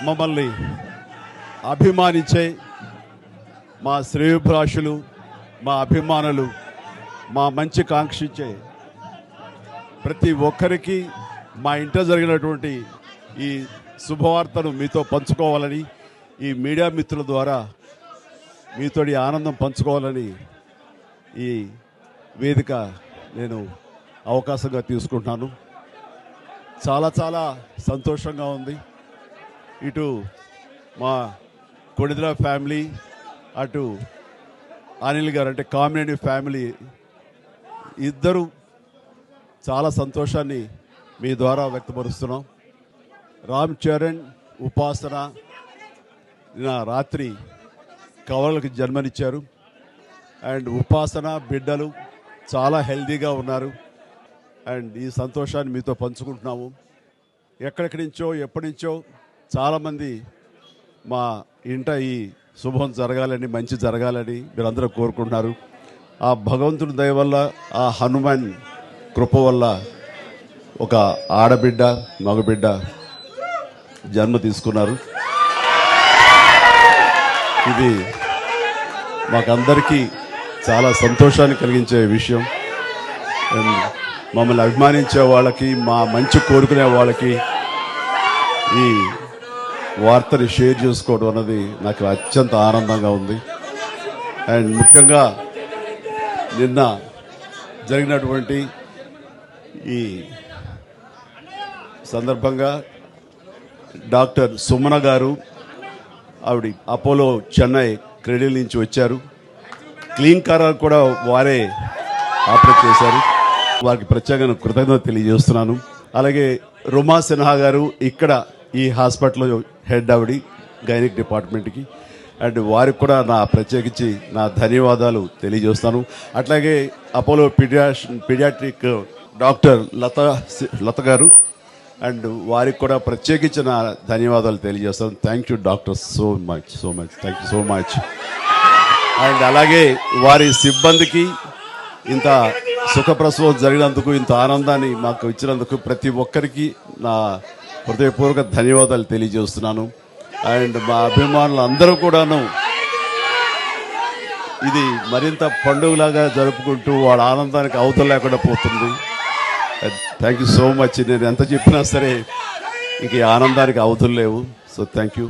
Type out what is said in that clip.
మమ్మల్ని అభిమానించే మా శ్రేయోభిలాషులు, మా అభిమానులు, మా మంచి కాంక్షించే ప్రతి ఒక్కరికి మా ఇంట జరిగినటువంటి ఈ శుభవార్తను మీతో పంచుకోవాలని, ఈ మీడియా మిత్రుల ద్వారా మీతోటి ఆనందం పంచుకోవాలని ఈ వేదిక నేను అవకాశంగా తీసుకుంటున్నాను. చాలా చాలా సంతోషంగా ఉంది. ఇటు మా కొణిదెల ఫ్యామిలీ, అటు అనిల్ గారు అంటే కామినేని ఫ్యామిలీ ఇద్దరు చాలా సంతోషాన్ని మీ ద్వారా వ్యక్తపరుస్తున్నాం. రామ్ చరణ్, ఉపాసన నిన్న రాత్రి కవలలకు జన్మనిచ్చారు. అండ్ ఉపాసన బిడ్డలు చాలా హెల్దీగా ఉన్నారు. అండ్ ఈ సంతోషాన్ని మీతో పంచుకుంటున్నాము. ఎక్కడెక్కడి నుంచో ఎప్పటి నుంచో చాలామంది మా ఇంట ఈ శుభం జరగాలని, మంచి జరగాలని మీరందరూ కోరుకుంటున్నారు. ఆ భగవంతుడి దయ వల్ల, ఆ హనుమాన్ కృప వల్ల ఒక ఆడబిడ్డ, మగబిడ్డ జన్మ తీసుకున్నారు. ఇది మాకందరికీ చాలా సంతోషాన్ని కలిగించే విషయం. మమ్మల్ని అభిమానించే వాళ్ళకి, మా మంచి కోరుకునే వాళ్ళకి ఈ వార్తని షేర్ చేసుకోవడం అన్నది నాకు అత్యంత ఆనందంగా ఉంది. అండ్ ముఖ్యంగా నిన్న జరిగినటువంటి ఈ సందర్భంగా డాక్టర్ సుమన గారు, ఆవిడ అపోలో చెన్నై క్రెడిల్ నుంచి వచ్చారు. క్లీన్ కారాలు కూడా వారే ఆపరేట్ చేశారు. వారికి ప్రత్యేకంగా కృతజ్ఞత తెలియజేస్తున్నాను. అలాగే రుమా సిన్హా గారు ఇక్కడ ఈ హాస్పిటల్లో హెడ్ ఆవిడి గైనిక్ డిపార్ట్మెంట్కి. వారికి కూడా నా ప్రత్యేకించి నా ధన్యవాదాలు తెలియజేస్తాను. అట్లాగే అపోలో పీడియాట్రిక్ డాక్టర్ లత గారు, వారికి కూడా ప్రత్యేకించి నా ధన్యవాదాలు తెలియజేస్తాను. Thank you doctor, so much thank you so much. అలాగే వారి సిబ్బందికి ఇంత సుఖప్రసవం జరిగినందుకు, ఇంత ఆనందాన్ని మాకు ఇచ్చినందుకు ప్రతి ఒక్కరికి నా హృదయపూర్వక ధన్యవాదాలు తెలియజేస్తున్నాను. మా అభిమానులు అందరూ కూడాను ఇది మరింత పండుగలాగా జరుపుకుంటూ వాళ్ళ ఆనందానికి అవతల లేకుండా పోతుంది. Thank you so much. నేను ఎంత చెప్పినా సరే ఇంక ఈ ఆనందానికి అవతలు లేవు. So thank you.